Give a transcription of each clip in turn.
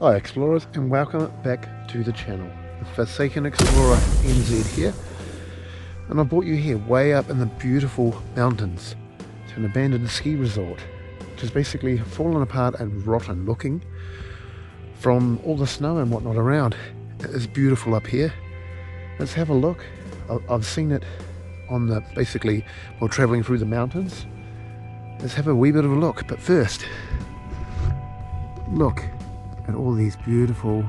Hi explorers, and welcome back to the channel. The Forsaken Explorer NZ here, and I brought you here way up in the beautiful mountains to an abandoned ski resort, which is basically fallen apart and rotten looking from all the snow and whatnot around. It is beautiful up here. Let's have a look. I've seen it on the basically while traveling through the mountains. Let's have a wee bit of a look, but first look at all these beautiful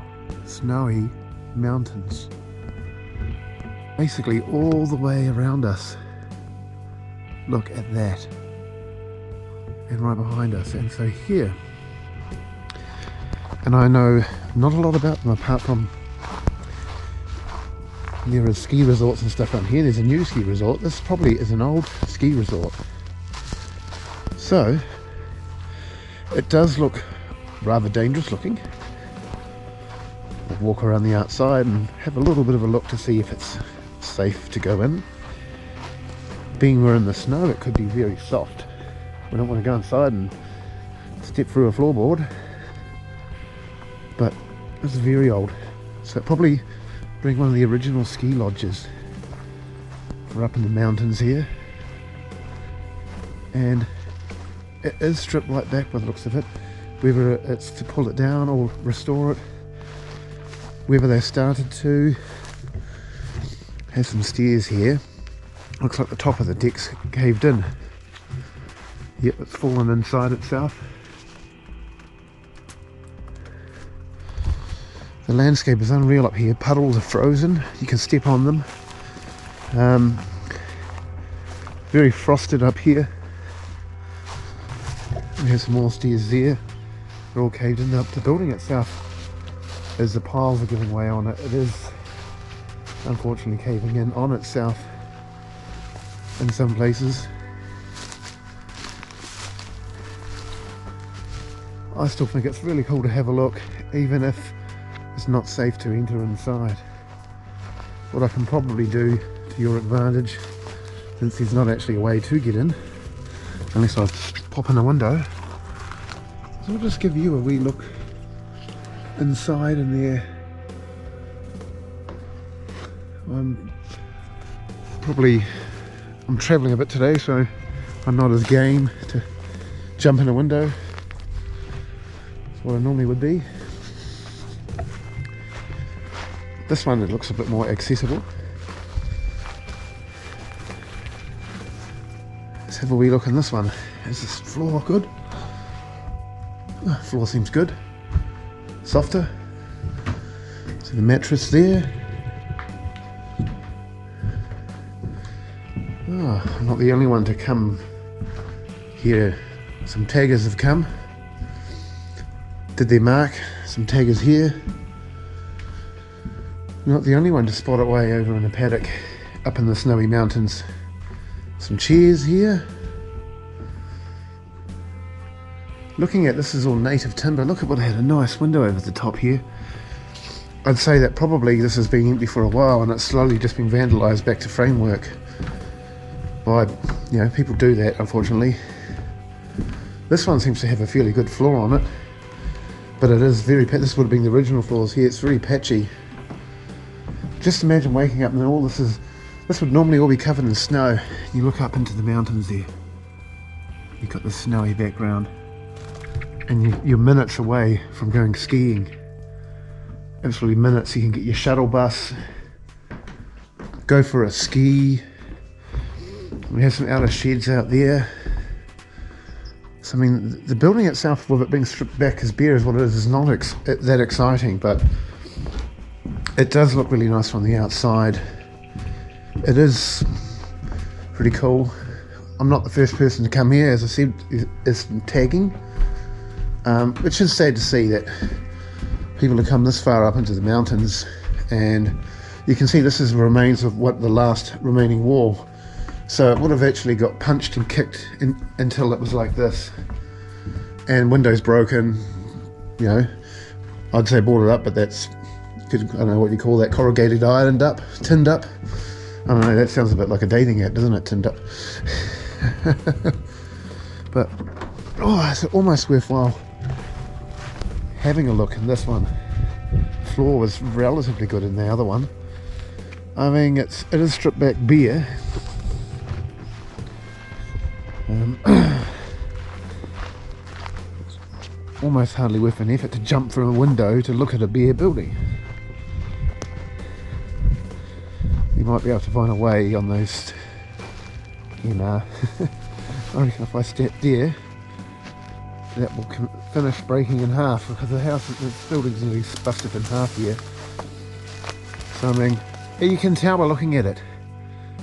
snowy mountains basically all the way around us. Look at that, and right behind us. And so here, and I know not a lot about them apart from there are ski resorts and stuff around here. There's a new ski resort. This probably is an old ski resort, so it does look rather dangerous looking. We'll walk around the outside and have a little bit of a look to see if it's safe to go in. Being we're in the snow, it could be very soft. We don't want to go inside and step through a floorboard, but it's very old, so it probably bring one of the original ski lodges. We're up in the mountains here, and it is stripped right back by the looks of it. Whether it's to pull it down or restore it, whether they started to. Has some stairs here. Looks like the top of the deck's caved in. Yep, it's fallen inside itself. The landscape is unreal up here. Puddles are frozen. You can step on them. Very frosted up here. There's some more stairs there. They're all caved in. The building itself, as the piles are giving way on it, it is unfortunately caving in on itself in some places. I still think it's really cool to have a look, even if it's not safe to enter inside. What I can probably do to your advantage, since there's not actually a way to get in unless I pop in a window, so I'll just give you a wee look inside in there. I'm travelling a bit today, so I'm not as game to jump in a window. That's what I normally would be. This one, it looks a bit more accessible. Let's have a wee look in this one. Is this floor good? Floor seems good. Softer. So the mattress there. Oh, I'm not the only one to come here. Some taggers have come. Did their mark. Some taggers here. Not the only one to spot it way over in a paddock up in the snowy mountains. Some chairs here. Looking at this is all native timber. Look at what, they had a nice window over the top here. I'd say that probably this has been empty for a while and it's slowly just been vandalised back to framework. By, you know, people do that unfortunately. This one seems to have a fairly good floor on it, but it is very, this would have been the original floors here. It's very patchy. Just imagine waking up and all this would normally all be covered in snow. You look up into the mountains there, you've got this snowy background, and you're minutes away from going skiing. Absolutely minutes. You can get your shuttle bus, go for a ski. We have some outer sheds out there. So I mean, the building itself, with it being stripped back as bare as what it is not that exciting, but it does look really nice from the outside. It is pretty cool. I'm not the first person to come here, as I said, is tagging, which is sad to see that people have come this far up into the mountains. And you can see this is the remains of what the last remaining wall. So it would have actually got punched and kicked until it was like this, and windows broken. You know, I'd say boarded up, but that's, I don't know what you call that, corrugated ironed up, tinned up. I don't know, that sounds a bit like a dating app, doesn't it, tinned up? But oh, it's almost worthwhile having a look in this one. The floor was relatively good in the other one. I mean, it is stripped back bare. It's almost hardly worth an effort to jump from a window to look at a bare building. You might be able to find a way on those, you know. I reckon if I step there, that will finish breaking in half, because the building's nearly busted in half here. So I mean, you can tell by looking at it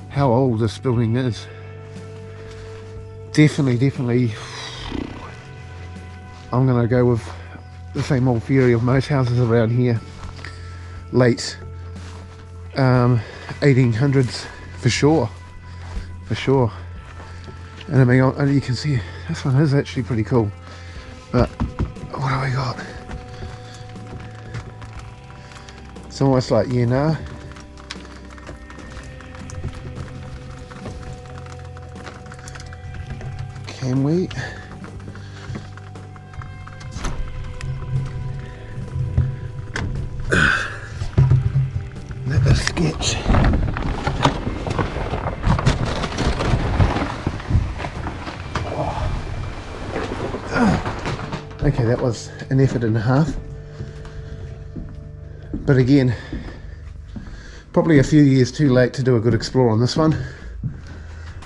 how old this building is. Definitely, I'm going to go with the same old theory of most houses around here. Late 1800s for sure. And I mean, and you can see this one is actually pretty cool. But what do we got? It's almost like, you know, can we? Let us sketch. Okay, that was an effort and a half. But again, probably a few years too late to do a good explore on this one,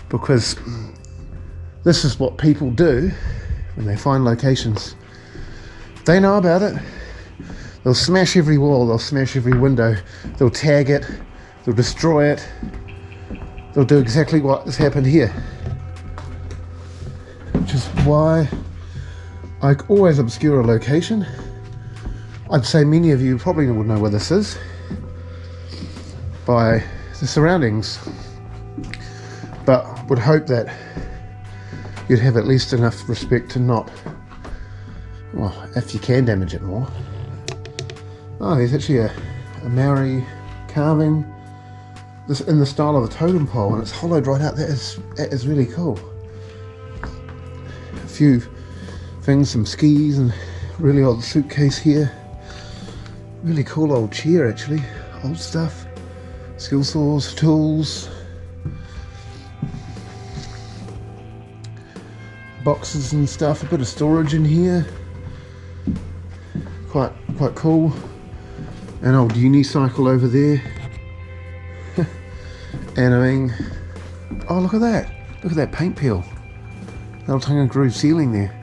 because this is what people do when they find locations. They know about it. They'll smash every wall, they'll smash every window, they'll tag it, they'll destroy it. They'll do exactly what has happened here. Which is why I always obscure a location. I'd say many of you probably would know where this is by the surroundings, but would hope that you'd have at least enough respect to not, well, if you can damage it more. Oh, there's actually a Maori carving this in the style of a totem pole, and it's hollowed right out. That is really cool. A few things, some skis, and really old suitcase here. Really cool old chair, actually. Old stuff. Skill saws, tools, boxes and stuff. A bit of storage in here. Quite cool. An old unicycle over there. And I mean, oh, look at that. Look at that paint peel. Little tongue and groove ceiling there.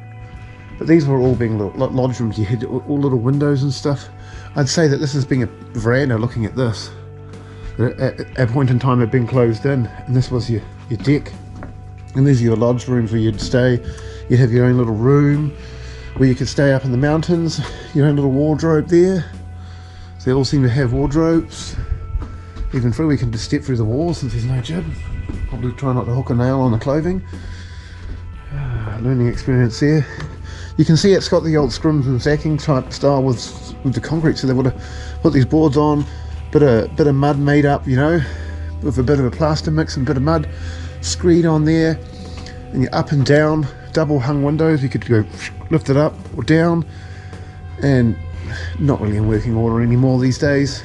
But these were all being lodge rooms. You had all little windows and stuff. I'd say that this is being a veranda looking at this. At a point in time it had been closed in, and this was your deck. And these are your lodge rooms where you'd stay. You'd have your own little room where you could stay up in the mountains. Your own little wardrobe there. So they all seem to have wardrobes. Even through, we can just step through the walls since there's no jib. Probably try not to hook a nail on the clothing. Learning experience there. You can see it's got the old scrims and sacking type style with the concrete, so they would have put these boards on, bit of mud made up, you know, with a bit of a plaster mix and a bit of mud, screed on there, and you're up and down, double hung windows. You could go lift it up or down, and not really in working order anymore these days.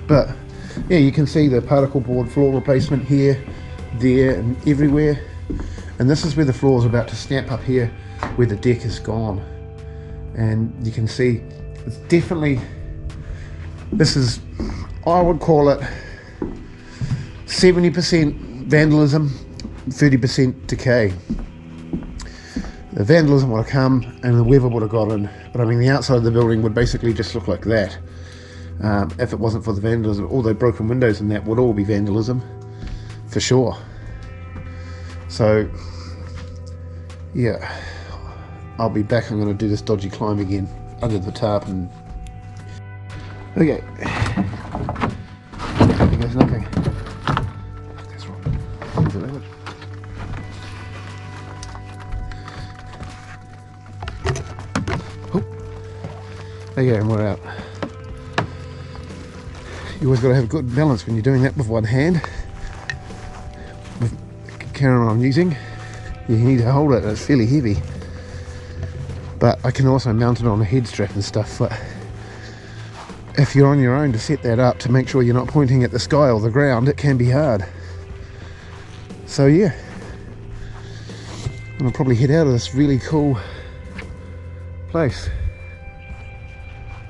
But yeah, you can see the particle board floor replacement here, there, and everywhere. And this is where the floor is about to snap up here, where the deck is gone. And you can see it's definitely, this is, I would call it 70% vandalism, 30% decay. The vandalism would have come and the weather would have got in, but I mean the outside of the building would basically just look like that. If it wasn't for the vandalism, all the broken windows and that would all be vandalism, for sure. So, yeah, I'll be back. I'm going to do this dodgy climb again under the tarp and... Okay. There goes nothing. That's wrong. Is it language? Oh. Okay, and we're out. You always got to have good balance when you're doing that with one hand. With the camera I'm using, you need to hold it, it's fairly heavy. but I can also mount it on a head strap and stuff. But if you're on your own to set that up to make sure you're not pointing at the sky or the ground, it can be hard. So yeah, I'm gonna probably head out of this really cool place.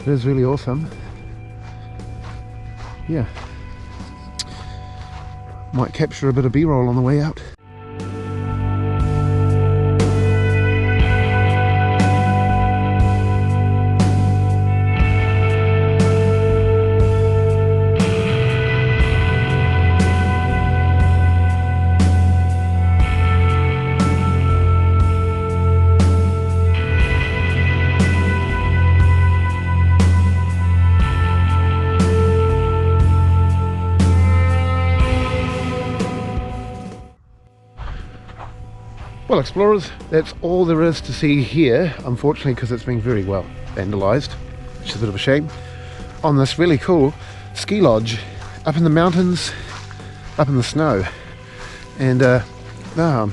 It is really awesome. Yeah, might capture a bit of B-roll on the way out. Well, explorers, that's all there is to see here, unfortunately, because it's been very well vandalised, which is a bit of a shame, on this really cool ski lodge up in the mountains, up in the snow. And I'd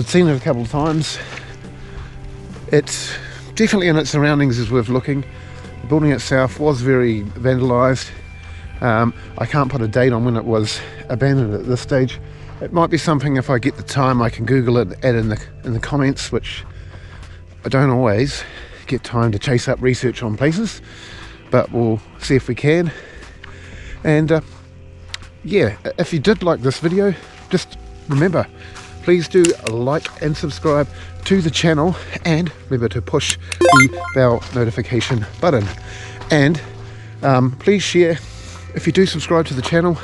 seen it a couple of times. It's definitely, in its surroundings, is worth looking. The building itself was very vandalised. I can't put a date on when it was abandoned at this stage. It might be something, if I get the time, I can Google it, add in the comments, which I don't always get time to chase up research on places, but we'll see if we can. And yeah, if you did like this video, just remember, please do like and subscribe to the channel, and remember to push the bell notification button. And please share. If you do subscribe to the channel,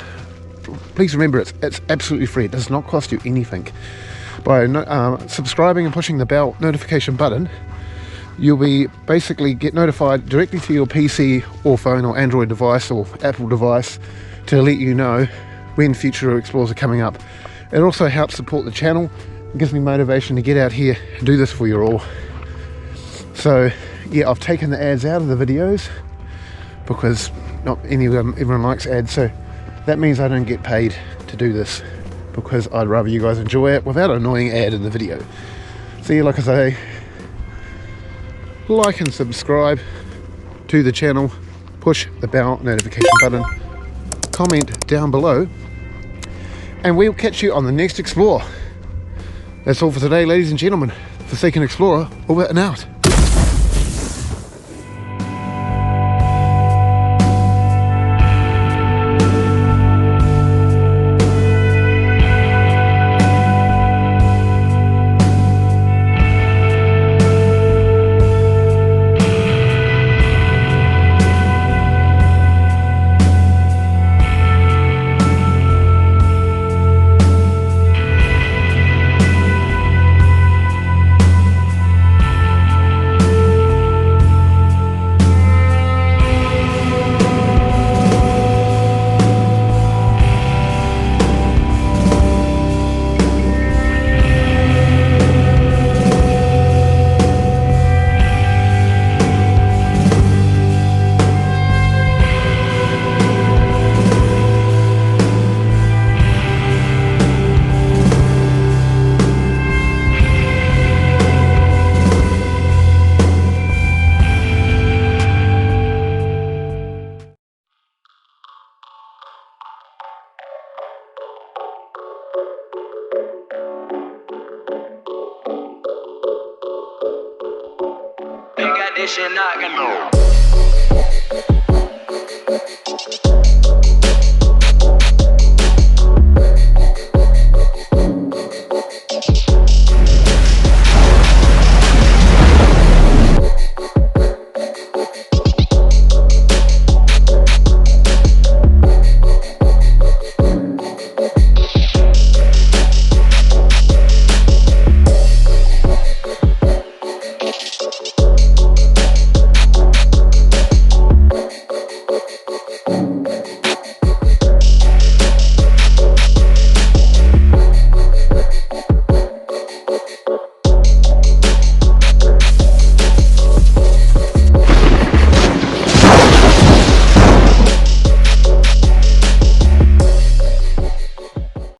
please remember it's absolutely free. It does not cost you anything. By subscribing and pushing the bell notification button, you'll be basically get notified directly to your PC or phone or Android device or Apple device to let you know when future explores are coming up. It also helps support the channel. It gives me motivation to get out here and do this for you all. So yeah, I've taken the ads out of the videos because not everyone likes ads, so that means I don't get paid to do this, because I'd rather you guys enjoy it without an annoying ad in the video. So yeah, like I say, like and subscribe to the channel, push the bell notification button, comment down below, and we'll catch you on the next Explore. That's all for today, ladies and gentlemen. Forsaken Explorer, over and out. This shit not gonna